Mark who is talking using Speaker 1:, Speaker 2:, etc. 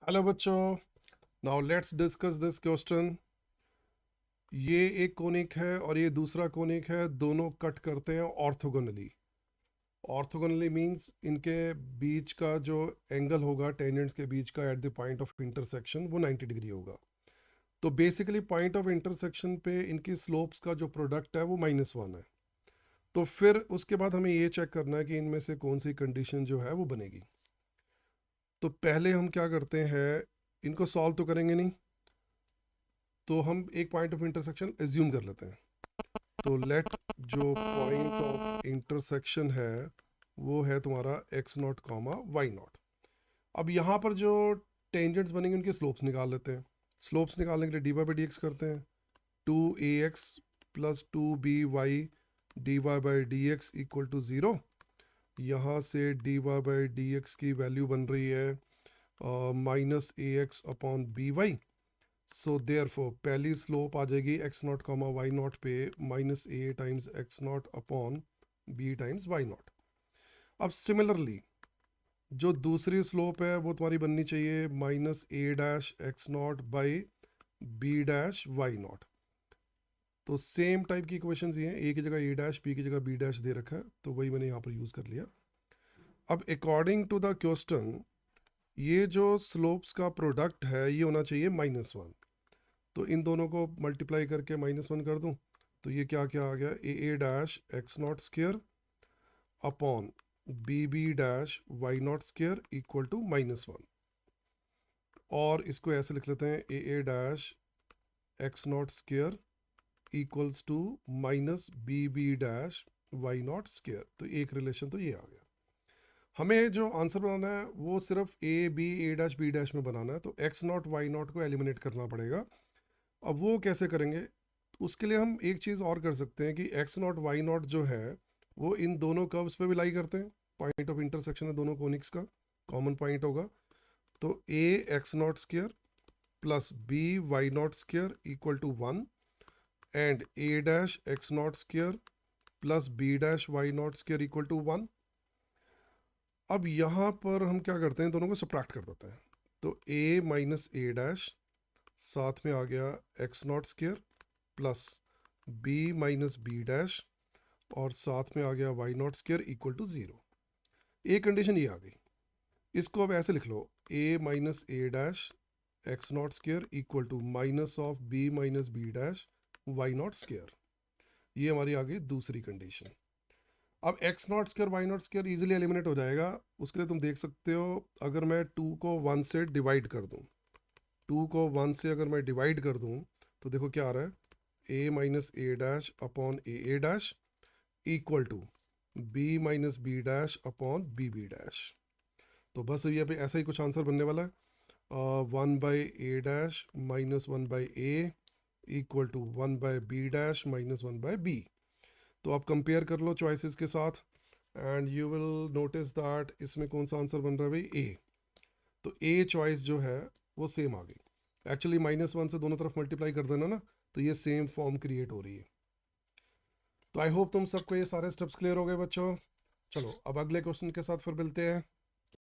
Speaker 1: Hello बच्चों, now let's discuss this question. ये एक कोनिक है और ये दूसरा कोनिक है, दोनों कट करते हैं ऑर्थोगोनली। ऑर्थोगोनली मींस इनके बीच का जो एंगल होगा टेंजेंट्स के बीच का at the point of intersection वो 90 डिग्री होगा। तो बेसिकली पॉइंट ऑफ इंटरसेक्शन पे इनकी स्लोप्स का जो प्रोडक्ट है वो -1 है। तो फिर उसके बाद हमें ये चेक करना है कि इनमें से कौन सी कंडीशन जो है वो बनेगी। तो पहले हम क्या करते हैं, इनको सॉल्व तो करेंगे नहीं, तो हम एक पॉइंट ऑफ इंटरसेक्शन एज्यूम कर लेते हैं। तो लेट जो पॉइंट ऑफ इंटरसेक्शन है वो है तुम्हारा x not comma Y not. अब यहाँ पर जो टेंजेंट्स बनेंगे उनके स्लोप्स निकाल लेते हैं। स्लोप्स निकालने के लिए D Y by D X करते हैं। 2ax plus 2by D Y by D X equal to 0। यहाँ से D Y by D X की वैल्यू बन रही है -ax/by। सो देयरफॉर पहली स्लोप आ जाएगी x not comma Y not पे -a times x not upon b times Y not. अब सिमिलरली जो दूसरी स्लोप है वो तुम्हारी बननी चाहिए -a'(x0) बाई b'(y0). तो सेम टाइप की इक्वेशंस ये हैं, a की जगह a', b की जगह b' दे रखा है, तो वही मैंने यहाँ पर यूज़ कर लिया। अब अकॉर्डिंग टू द क्वेश्चन ये जो स्लोप्स का प्रोडक्ट है ये होना चाहिए -1। तो इन दोनों को मल्टीप्लाई करके -1 कर दूं तो ये क्या क्या आ गया, a'(x0) upon b'(y0) equal to -1। और इसको ऐसे लिख लेते हैं a'(x0) इक्वल्स टू -b'(y0). तो एक रिलेशन तो ये आ गया। हमें जो आंसर बनाना है वो सिर्फ a'(b' में बनाना है, तो x0 y0 को एलिमिनेट करना पड़ेगा। अब वो कैसे करेंगे, उसके लिए हम एक चीज़ और कर सकते हैं कि x0 y0 जो है वो इन दोनों कर्व्स पे भी लाई करते हैं। पॉइंट ऑफ इंटरसेक्शन है दोनों कोनिक्स का, कॉमन पॉइंट होगा। तो a(x0) plus b'(y0) equal to 1 and a'(x0) plus b'(y0) equal to 1। अब यहाँ पर हम क्या करते हैं, दोनों को सब्ट्रैक्ट कर देते हैं। तो a माइनस a' साथ में आ गया x0² plus b minus b' और साथ में आ गया y0² इक्वल टू 0। एक कंडीशन ये आ गई, इसको अब ऐसे लिख लो a minus a' x0² equal to minus of b minus b' y0²। ये हमारी आ गई दूसरी कंडीशन। अब x0² y0² ईजिली एलिमिनेट हो जाएगा। उसके लिए तुम देख सकते हो, अगर मैं 2 को 1 से डिवाइड कर दूं, 2 को 1 से अगर मैं डिवाइड कर दूं तो देखो क्या आ रहा है, a minus a' upon a' equal to b minus b' upon b'। तो बस ये पे ऐसा ही कुछ आंसर बनने वाला है। 1/a' minus 1/a equal to 1/b' minus 1/b। तो आप कंपेयर कर लो चॉइसेस के साथ and you will notice that इसमें कौन सा आंसर बन रहा है भाई, ए। तो ए चॉइस जो है वो सेम आ गई। एक्चुअली -1 से दोनों तरफ मल्टीप्लाई कर देना ना, तो ये सेम फॉर्म क्रिएट हो रही है। तो आई होप तुम सबको ये सारे स्टेप्स क्लियर हो गए बच्चों। चलो अब अगले क्वेश्चन के साथ फिर मिलते हैं।